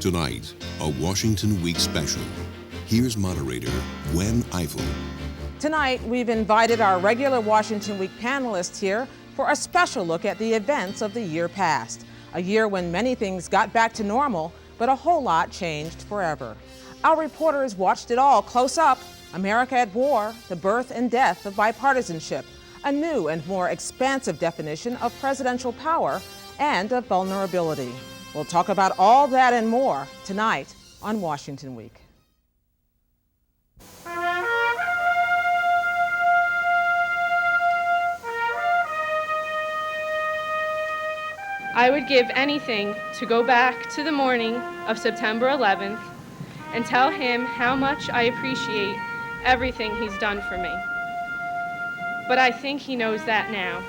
Tonight, a Washington Week special. Here's moderator Gwen Ifill. Tonight, we've invited our regular Washington Week panelists here for a special look at the events of the year past. A year when many things got back to normal, but a whole lot changed forever. Our reporters watched it all close up. America at war, the birth and death of bipartisanship, a new and more expansive definition of presidential power and of vulnerability. We'll talk about all that and more tonight on Washington Week. I would give anything to go back to the morning of September 11th and tell him how much I appreciate everything he's done for me. But I think he knows that now.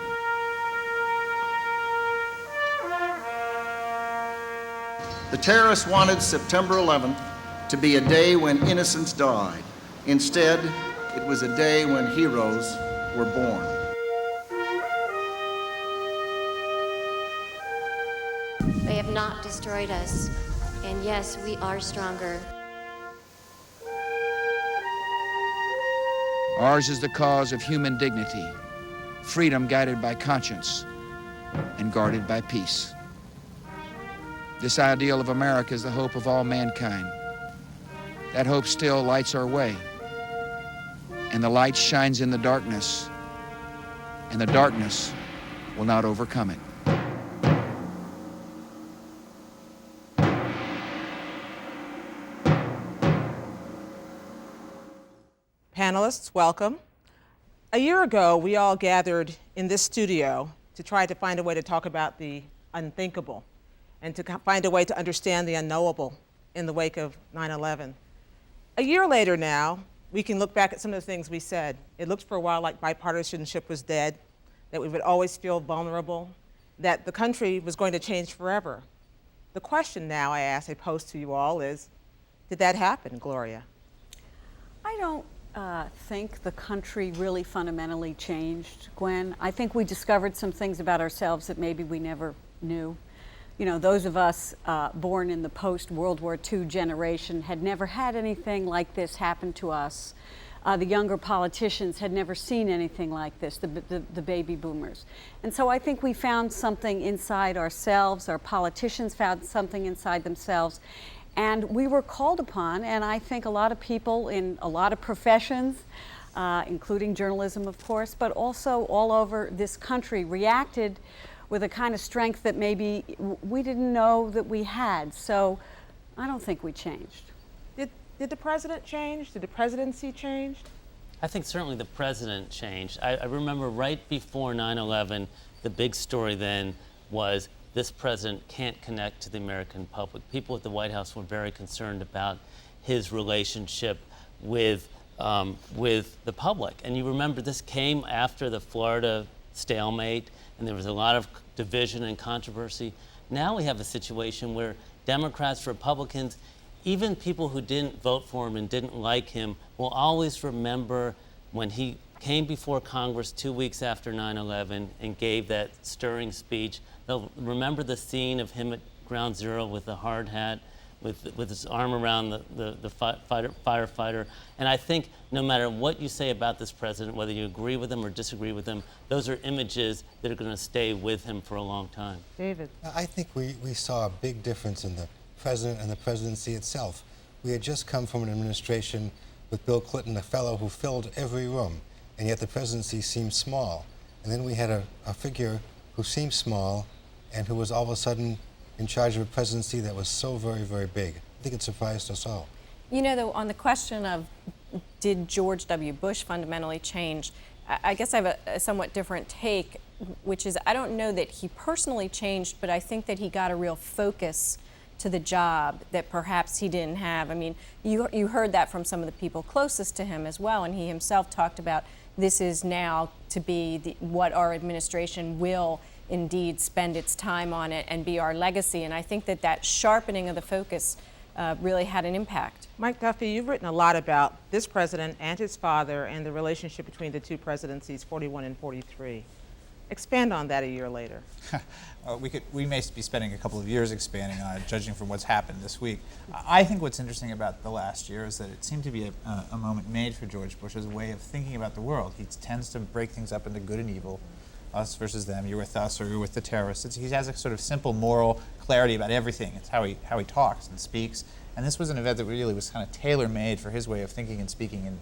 The terrorists wanted September 11th to be a day when innocents died. Instead, it was a day when heroes were born. They have not destroyed us, and yes, we are stronger. Ours is the cause of human dignity, freedom guided by conscience and guarded by peace. This ideal of America is the hope of all mankind. That hope still lights our way, and the light shines in the darkness, and the darkness will not overcome it. Panelists, welcome. A year ago, we all gathered in this studio to try to find a way to talk about the unthinkable and to find a way to understand the unknowable in the wake of 9/11. A year later now, we can look back at some of the things we said. It looked for a while like bipartisanship was dead, that we would always feel vulnerable, that the country was going to change forever. The question now I pose to you all is, did that happen, Gloria? I don't think the country really fundamentally changed, Gwen. I think we discovered some things about ourselves that maybe we never knew. You know, those of us born in the post-World War II generation had never had anything like this happen to us. The younger politicians had never seen anything like this, the baby boomers. And so I think we found something inside ourselves, our politicians found something inside themselves, and we were called upon, and I think a lot of people in a lot of professions, including journalism, of course, but also all over this country reacted with a kind of strength that maybe we didn't know that we had. So I don't think we changed. Did the president change? Did the presidency change? I think certainly the president changed. I remember right before 9/11, the big story then was this president can't connect to the American public. People at the White House were very concerned about his relationship with the public. And you remember this came after the Florida stalemate, and there was a lot of division and controversy. Now we have a situation where Democrats, Republicans, even people who didn't vote for him and didn't like him will always remember when he came before Congress 2 weeks after 9/11 and gave that stirring speech. They'll remember the scene of him at Ground Zero with the hard hat, with his arm around the firefighter. And I think no matter what you say about this president, whether you agree with him or disagree with him, those are images that are going to stay with him for a long time. David? I think we saw a big difference in the president and the presidency itself. We had just come from an administration with Bill Clinton, a fellow who filled every room, and yet the presidency seemed small. And then we had a figure who seemed small and who was all of a sudden in charge of a presidency that was so very, very big. I think it surprised us all. You know, though, on the question of did George W. Bush fundamentally change, I guess I have a somewhat different take, which is I don't know that he personally changed, but I think that he got a real focus to the job that perhaps he didn't have. I mean, you heard that from some of the people closest to him as well, and he himself talked about this is now to be what our administration will indeed spend its time on it and be our legacy. And I think that sharpening of the focus really had an impact. Mike Duffy, you've written a lot about this president and his father and the relationship between the two presidencies, 41 and 43. Expand on that a year later. We may be spending a couple of years expanding on it, judging from what's happened this week. I think what's interesting about the last year is that it seemed to be a moment made for George Bush as a way of thinking about the world. He tends to break things up into good and evil, us versus them, you're with us or you're with the terrorists. He has a sort of simple moral clarity about everything. It's how he talks and speaks. And this was an event that really was kind of tailor-made for his way of thinking and speaking.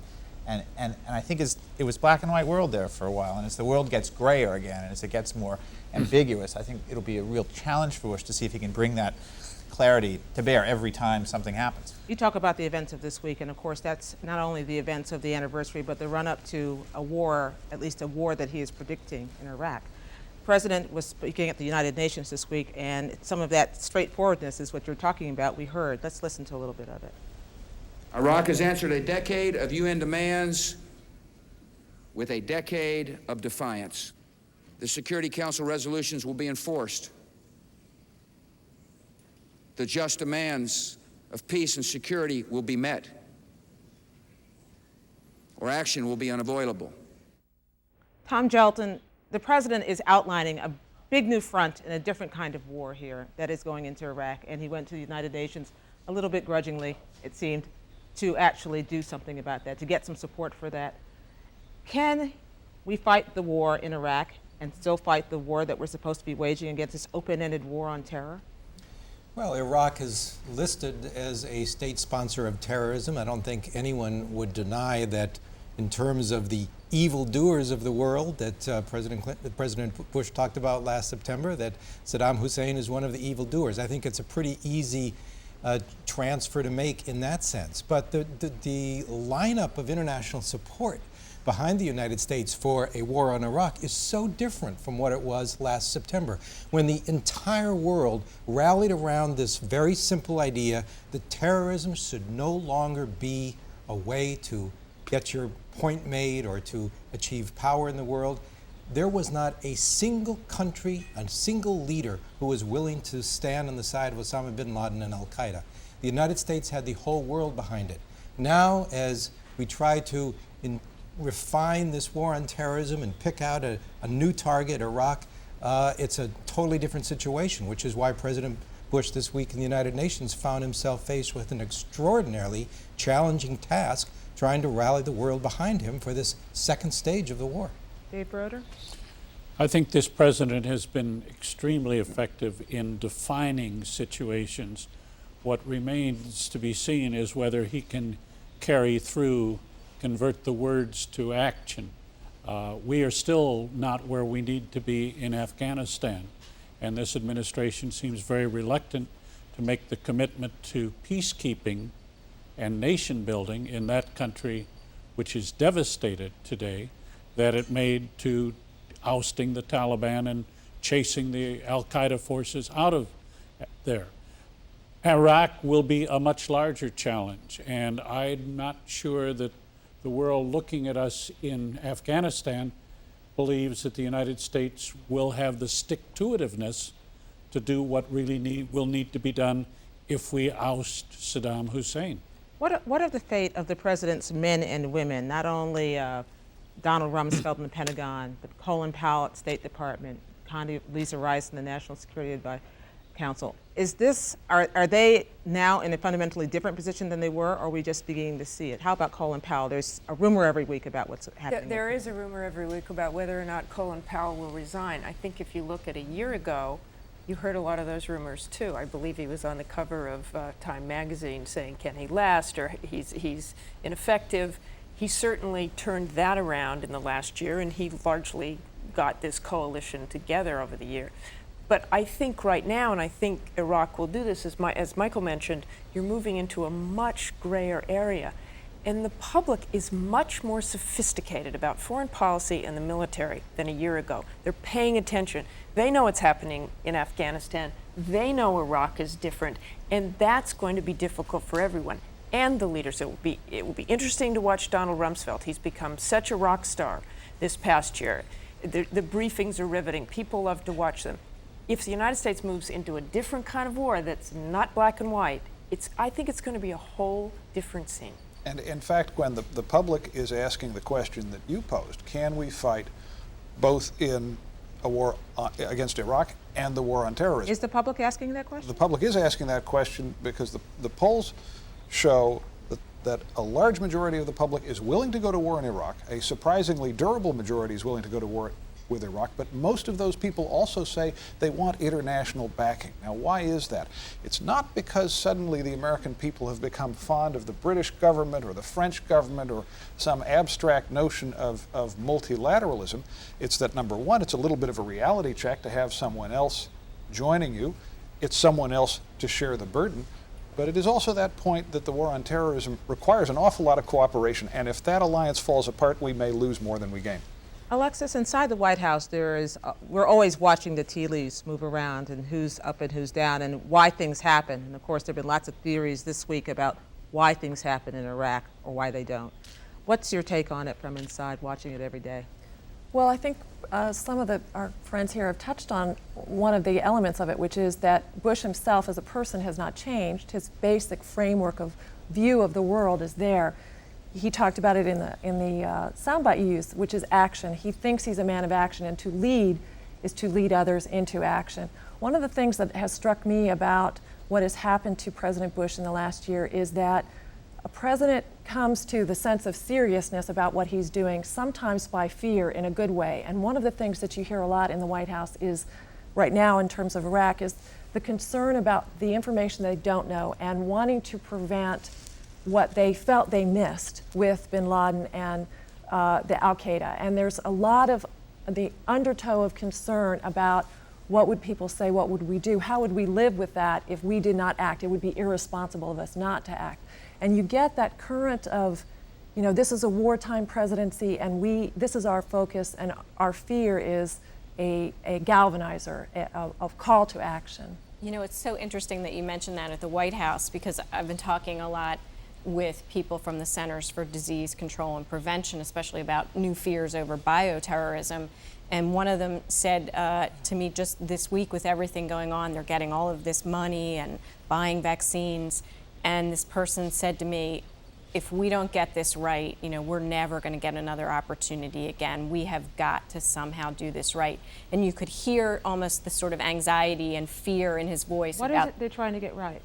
And I think it was black and white world there for a while. And as the world gets grayer again, and as it gets more ambiguous, I think it'll be a real challenge for Bush to see if he can bring that clarity to bear every time something happens. You talk about the events of this week, and of course that's not only the events of the anniversary, but the run-up to a war, at least a war that he is predicting in Iraq. The President was speaking at the United Nations this week, and some of that straightforwardness is what you're talking about. We heard. Let's listen to a little bit of it. Iraq has answered a decade of UN demands with a decade of defiance. The Security Council resolutions will be enforced. The just demands of peace and security will be met, or action will be unavoidable. Tom Gelton, the President is outlining a big new front in a different kind of war here that is going into Iraq, and he went to the United Nations a little bit grudgingly, it seemed, to actually do something about that, to get some support for that. Can we fight the war in Iraq and still fight the war that we're supposed to be waging against this open-ended war on terror? Well, Iraq is listed as a state sponsor of terrorism. I don't think anyone would deny that in terms of the evildoers of the world that President Bush talked about last September, that Saddam Hussein is one of the evildoers. I think it's a pretty easy transfer to make in that sense. But the lineup of international support behind the United States for a war on Iraq is so different from what it was last September, when the entire world rallied around this very simple idea that terrorism should no longer be a way to get your point made or to achieve power in the world. There was not a single country, a single leader who was willing to stand on the side of Osama bin Laden and al-Qaeda. The United States had the whole world behind it. Now, as we try to refine this war on terrorism and pick out a new target, Iraq, it's a totally different situation, which is why President Bush this week in the United Nations found himself faced with an extraordinarily challenging task, trying to rally the world behind him for this second stage of the war. Dave Broder? I think this president has been extremely effective in defining situations. What remains to be seen is whether he can carry through, convert the words to action. We are still not where we need to be in Afghanistan, and this administration seems very reluctant to make the commitment to peacekeeping and nation building in that country, which is devastated today, that it made to ousting the Taliban and chasing the al-Qaeda forces out of there. Iraq will be a much larger challenge, and I'm not sure that the world looking at us in Afghanistan believes that the United States will have the stick-to-itiveness to do what really will need to be done if we oust Saddam Hussein. What of the fate of the president's men and women, not only Donald Rumsfeld in the Pentagon, but Colin Powell at State Department, Condoleezza Rice in the National Security Council? Are they now in a fundamentally different position than they were, or are we just beginning to see it? How about Colin Powell? There's a rumor every week about what's happening. There is a rumor every week about whether or not Colin Powell will resign. I think if you look at a year ago, you heard a lot of those rumors too. I believe he was on the cover of Time magazine saying, can he last, or he's ineffective. He certainly turned that around in the last year, and he largely got this coalition together over the year. But I think right now, and I think Iraq will do this, as Michael mentioned, you're moving into a much grayer area. And the public is much more sophisticated about foreign policy and the military than a year ago. They're paying attention. They know what's happening in Afghanistan. They know Iraq is different. And that's going to be difficult for everyone. And the leaders. It will be interesting to watch Donald Rumsfeld. He's become such a rock star this past year. The briefings are riveting. People love to watch them. If the United States moves into a different kind of war that's not black and white, I think it's going to be a whole different scene. And in fact, Gwen, the public is asking the question that you posed. Can we fight both in a war against Iraq and the war on terrorism. Is the public asking that question? The public is asking that question because the polls show that a large majority of the public is willing to go to war in Iraq. A surprisingly durable majority is willing to go to war with Iraq, but most of those people also say they want international backing. Now, why is that? It's not because suddenly the American people have become fond of the British government or the French government or some abstract notion of multilateralism. It's that, number one, it's a little bit of a reality check to have someone else joining you. It's someone else to share the burden. But it is also that point that the war on terrorism requires an awful lot of cooperation, and if that alliance falls apart, we may lose more than we gain. Alexis, inside the White House, we're always watching the tea leaves move around and who's up and who's down and why things happen. And of course, there have been lots of theories this week about why things happen in Iraq or why they don't. What's your take on it from inside, watching it every day? Well, I think some of our friends here have touched on one of the elements of it, which is that Bush himself as a person has not changed. His basic framework of view of the world is there. He talked about it in the soundbite you used, which is action. He thinks he's a man of action, and to lead is to lead others into action. One of the things that has struck me about what has happened to President Bush in the last year is that a president comes to the sense of seriousness about what he's doing, sometimes by fear in a good way. And one of the things that you hear a lot in the White House is, right now in terms of Iraq, is the concern about the information they don't know and wanting to prevent what they felt they missed with bin Laden and the Al-Qaeda. And there's a lot of the undertow of concern about what would people say, what would we do, how would we live with that if we did not act? It would be irresponsible of us not to act. And you get that current of, this is a wartime presidency and this is our focus, and our fear is a galvanizer, a call to action. It's so interesting that you mentioned that at the White House, because I've been talking a lot with people from the Centers for Disease Control and Prevention, especially about new fears over bioterrorism. And one of them said to me just this week, with everything going on, they're getting all of this money and buying vaccines. And this person said to me, if we don't get this right, we're never going to get another opportunity again. We have got to somehow do this right. And you could hear almost the sort of anxiety and fear in his voice. What about is it they're trying to get right?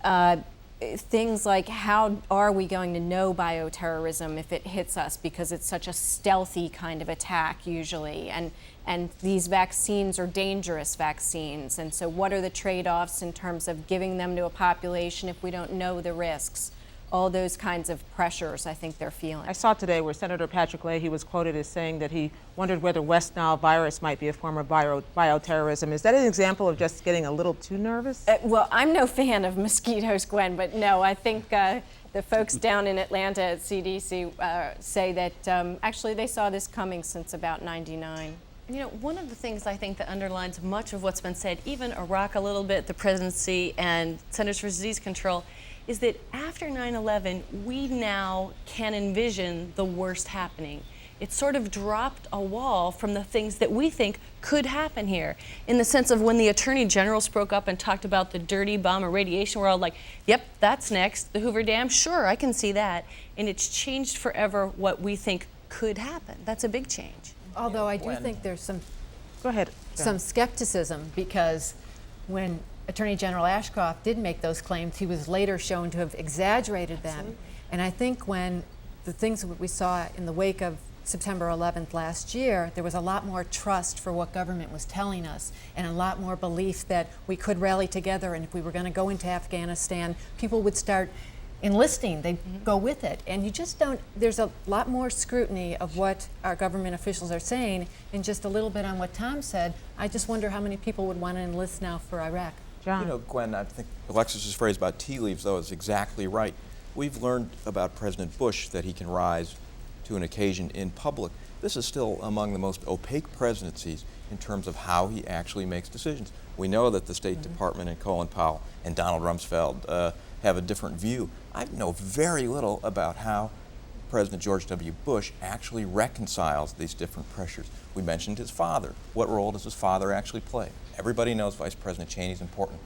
Things like, how are we going to know bioterrorism if it hits us, because it's such a stealthy kind of attack usually, and these vaccines are dangerous vaccines, and so what are the trade-offs in terms of giving them to a population if we don't know the risks? All those kinds of pressures I think they're feeling. I saw today where Senator Patrick Leahy was quoted as saying that he wondered whether West Nile virus might be a form of bioterrorism. Is that an example of just getting a little too nervous? Well, I'm no fan of mosquitoes, Gwen, but no, I think the folks down in Atlanta at CDC say that actually they saw this coming since about '99. One of the things I think that underlines much of what's been said, even Iraq a little bit, the presidency and Centers for Disease Control, is that after 9/11, we now can envision the worst happening. It sort of dropped a wall from the things that we think could happen here. In the sense of when the Attorney General spoke up and talked about the dirty bomb irradiation, we're all like, yep, that's next. The Hoover Dam, sure, I can see that. And it's changed forever what we think could happen. That's a big change. Although I do think there's some skepticism, because when Attorney General Ashcroft did make those claims, he was later shown to have exaggerated them. Absolutely. And I think when the things that we saw in the wake of September 11th last year, there was a lot more trust for what government was telling us, and a lot more belief that we could rally together, and if we were going to go into Afghanistan, people would start enlisting, they'd go with it. And you just don't, there's a lot more scrutiny of what our government officials are saying, and just a little bit on what Tom said, I just wonder how many people would want to enlist now for Iraq. John. Gwen, I think Alexis's phrase about tea leaves, though, is exactly right. We've learned about President Bush that he can rise to an occasion in public. This is still among the most opaque presidencies in terms of how he actually makes decisions. We know that the State Department and Colin Powell and Donald Rumsfeld have a different view. I know very little about how President George W. Bush actually reconciles these different pressures. We mentioned his father. What role does his father actually play? Everybody knows Vice President Cheney is important.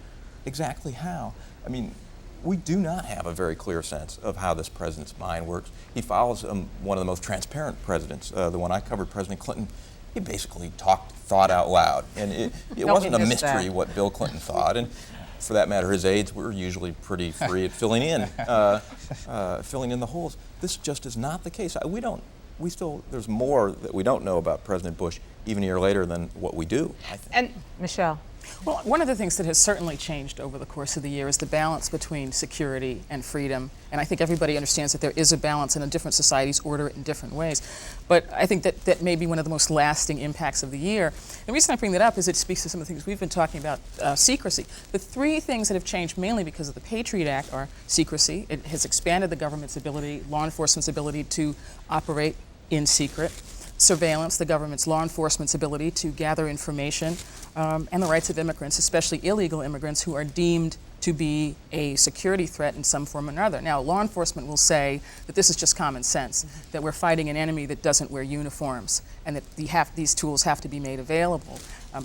Exactly how? I mean, we do not have a very clear sense of how this president's mind works. He follows one of the most transparent presidents. The one I covered, President Clinton, he basically thought out loud. And it wasn't a mystery what Bill Clinton thought. And for that matter, his aides were usually pretty free at filling in the holes. This just is not the case. There's more that we don't know about President Bush even a year later than what we do, I think. And Michelle. Well, one of the things that has certainly changed over the course of the year is the balance between security and freedom. And I think everybody understands that there is a balance and different societies order it in different ways. But I think that may be one of the most lasting impacts of the year. The reason I bring that up is it speaks to some of the things we've been talking about, secrecy. The three things that have changed mainly because of the Patriot Act are secrecy. It has expanded the government's ability, law enforcement's ability to operate in secret. Surveillance, the government's law enforcement's ability to gather information, and the rights of immigrants, especially illegal immigrants who are deemed to be a security threat in some form or another. Now, law enforcement will say that this is just common sense, that we're fighting an enemy that doesn't wear uniforms, and that these tools have to be made available.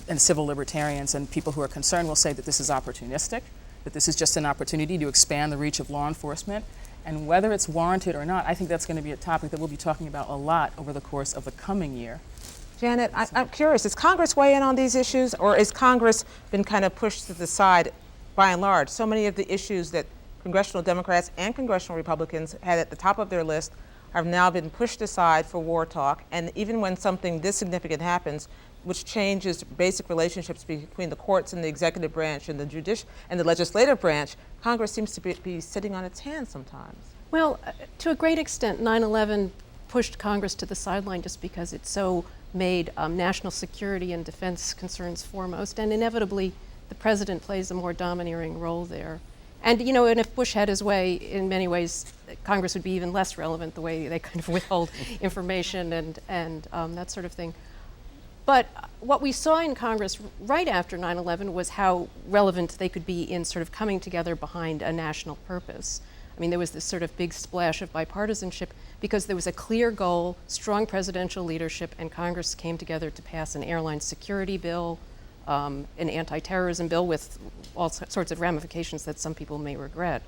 And civil libertarians and people who are concerned will say that this is opportunistic, that this is just an opportunity to expand the reach of law enforcement. And whether it's warranted or not, I think that's going to be a topic that we'll be talking about a lot over the course of the coming year. Janet, I'm curious, does Congress weigh in on these issues, or has Congress been kind of pushed to the side by and large? So many of the issues that congressional Democrats and congressional Republicans had at the top of their list have now been pushed aside for war talk, and even when something this significant happens, which changes basic relationships between the courts and the executive branch and the legislative branch, Congress seems to be sitting on its hands sometimes. Well, to a great extent, 9/11 pushed Congress to the sideline just because it so made national security and defense concerns foremost, and inevitably the president plays a more domineering role there. And and if Bush had his way, in many ways, Congress would be even less relevant, the way they kind of withhold information and that sort of thing. But what we saw in Congress right after 9/11 was how relevant they could be in sort of coming together behind a national purpose. I mean, there was this sort of big splash of bipartisanship because there was a clear goal, strong presidential leadership, and Congress came together to pass an airline security bill, an anti-terrorism bill with all sorts of ramifications that some people may regret.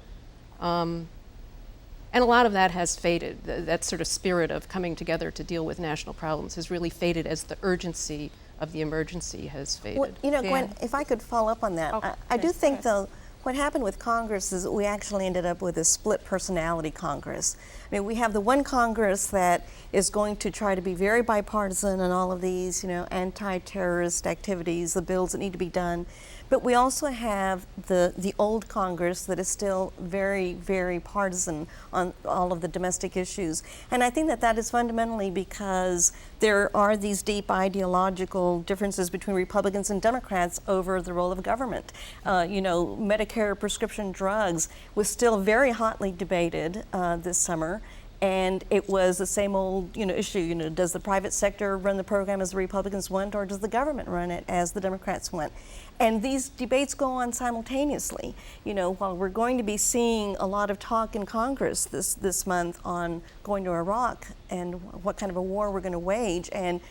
And a lot of that has faded. That sort of spirit of coming together to deal with national problems has really faded as the urgency of the emergency has faded. Well, Gwen, if I could follow up on that, I do think, though, what happened with Congress is that we actually ended up with a split personality Congress. I mean, we have the one Congress that is going to try to be very bipartisan on all of these, anti-terrorist activities, the bills that need to be done. But we also have the old Congress that is still very, very partisan on all of the domestic issues. And I think that is fundamentally because there are these deep ideological differences between Republicans and Democrats over the role of government. Medicare prescription drugs was still very hotly debated this summer. And it was the same old, issue. Does the private sector run the program as the Republicans want, or does the government run it as the Democrats want? And these debates go on simultaneously. While we're going to be seeing a lot of talk in Congress this month on going to Iraq and what kind of a war we're going to wage, and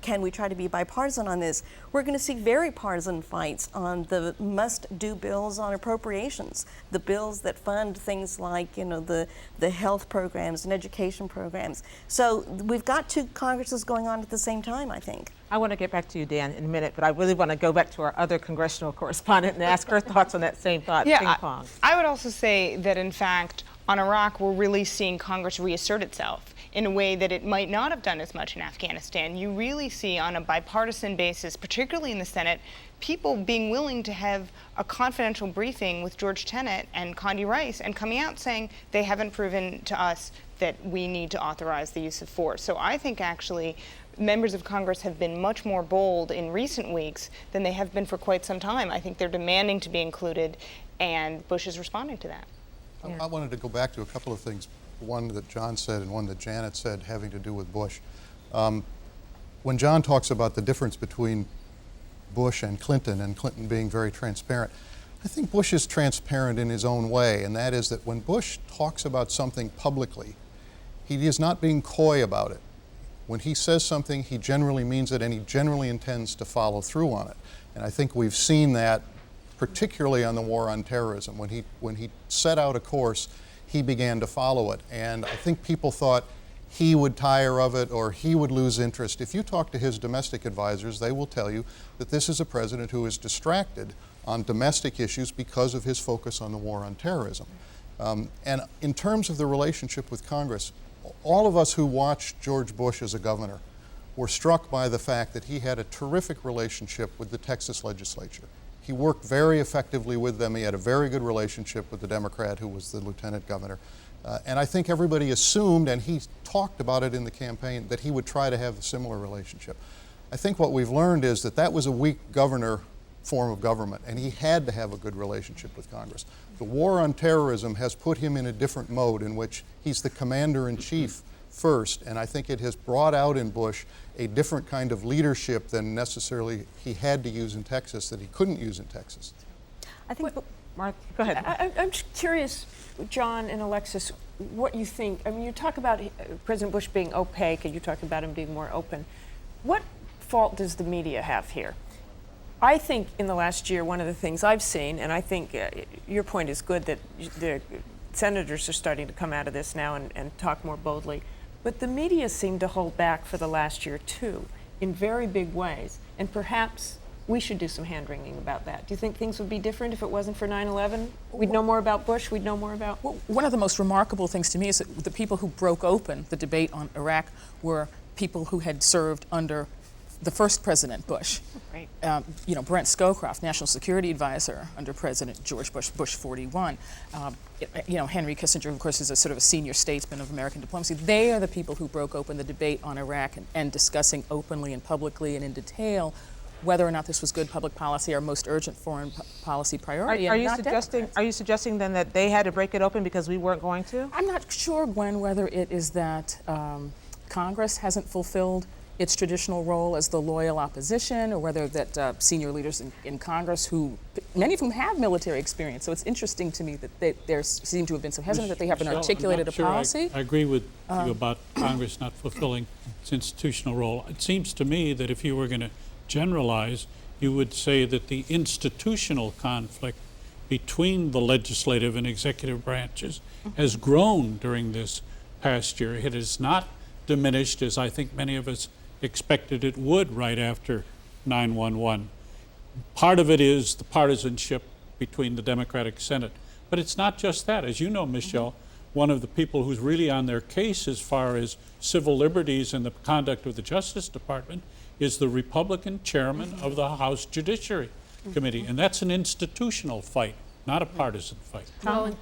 can we try to be bipartisan on this? We're going to see very partisan fights on the must-do bills on appropriations, the bills that fund things like the health programs and education programs. So we've got two Congresses going on at the same time, I think. I want to get back to you, Dan, in a minute, but I really want to go back to our other congressional correspondent and ask her thoughts on that same thought. Yeah, ping pong. I would also say that, in fact, on Iraq, we're really seeing Congress reassert itself in a way that it might not have done as much in Afghanistan. You really see on a bipartisan basis, particularly in the Senate, people being willing to have a confidential briefing with George Tenet and Condi Rice and coming out saying they haven't proven to us that we need to authorize the use of force. So I think actually members of Congress have been much more bold in recent weeks than they have been for quite some time. I think they're demanding to be included, and Bush is responding to that. Yeah. I wanted to go back to a couple of things, one that John said and one that Janet said having to do with Bush. When John talks about the difference between Bush and Clinton being very transparent, I think Bush is transparent in his own way, and that is that when Bush talks about something publicly, he is not being coy about it. When he says something, he generally means it, and he generally intends to follow through on it. And I think we've seen that particularly on the war on terrorism. When he set out a course, he began to follow it. And I think people thought he would tire of it or he would lose interest. If you talk to his domestic advisors, they will tell you that this is a president who is distracted on domestic issues because of his focus on the war on terrorism. And in terms of the relationship with Congress, all of us who watched George Bush as a governor were struck by the fact that he had a terrific relationship with the Texas legislature. He worked very effectively with them. He had a very good relationship with the Democrat who was the lieutenant governor. And I think everybody assumed, and he talked about it in the campaign, that he would try to have a similar relationship. I think what we've learned is that that was a weak governor form of government, and he had to have a good relationship with Congress. The war on terrorism has put him in a different mode in which he's the commander-in-chief first, and I think it has brought out in Bush a different kind of leadership than necessarily he had to use in Texas that he couldn't use in Texas. I think, Mark, go ahead. I'm just curious, John and Alexis, what you think. I mean, you talk about President Bush being opaque, and you talk about him being more open. What fault does the media have here? I think in the last year, one of the things I've seen, and I think your point is good, that the senators are starting to come out of this now and talk more boldly, but the media seemed to hold back for the last year too, in very big ways, and perhaps we should do some hand-wringing about that. Do you think things would be different if it wasn't for 9/11? We'd know more about Bush, we'd know more about... Well, one of the most remarkable things to me is that the people who broke open the debate on Iraq were people who had served under the first President Bush. Right. You know, Brent Scowcroft, National Security Advisor under President George Bush, Bush 41. You know, Henry Kissinger, of course, is a sort of a senior statesman of American diplomacy. They are the people who broke open the debate on Iraq and discussing openly and publicly and in detail whether or not this was good public policy, our most urgent foreign policy priority. Are you suggesting then that they had to break it open because we weren't going to? I'm not sure, Gwen, whether it is that Congress hasn't fulfilled its traditional role as the loyal opposition, or whether that senior leaders in Congress, who many of whom have military experience. So it's interesting to me that there seem to have been some hesitant that they haven't articulated a policy. I agree with you about Congress not fulfilling its institutional role. It seems to me that if you were going to generalize, you would say that the institutional conflict between the legislative and executive branches has grown during this past year. It has not diminished, as I think many of us expected it would right after 9/11. Part of it is the partisanship between the Democratic Senate. But it's not just that. As you know, Michelle, one of the people who's really on their case as far as civil liberties and the conduct of the Justice Department is the Republican chairman of the House Judiciary Committee. And that's an institutional fight, not a partisan fight. Well,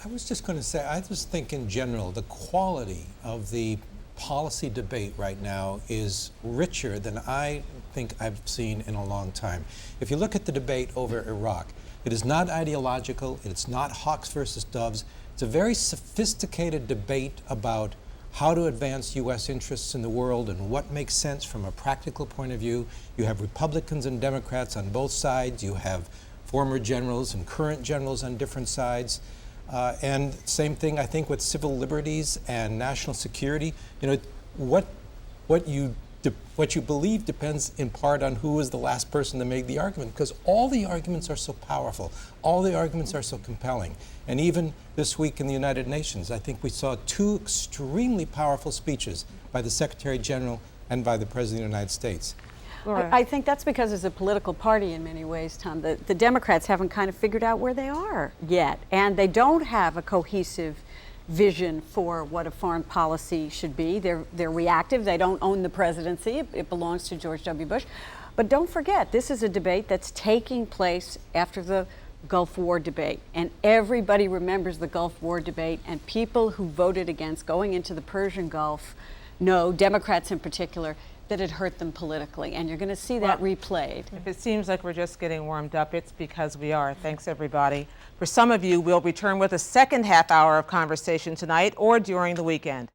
I was just going to say, I just think in general, the quality of the policy debate right now is richer than I think I've seen in a long time. If you look at the debate over Iraq, it is not ideological, it's not hawks versus doves. It's a very sophisticated debate about how to advance U.S. interests in the world and what makes sense from a practical point of view. You have Republicans and Democrats on both sides. You have former generals and current generals on different sides. And same thing, I think, with civil liberties and national security. You know, what you believe depends in part on who was the last person to make the argument, because all the arguments are so powerful, all the arguments are so compelling. And even this week in the United Nations, I think we saw two extremely powerful speeches by the Secretary General and by the President of the United States. I think that's because as a political party in many ways, Tom, the Democrats haven't kind of figured out where they are yet. And they don't have a cohesive vision for what a foreign policy should be. They're reactive. They don't own the presidency. It belongs to George W. Bush. But don't forget, this is a debate that's taking place after the Gulf War debate. And everybody remembers the Gulf War debate, and people who voted against going into the Persian Gulf know, Democrats in particular, that it hurt them politically, and you're going to see that replayed. If it seems like we're just getting warmed up, it's because we are. Thanks, everybody. For some of you, we'll return with a second half hour of conversation tonight or during the weekend.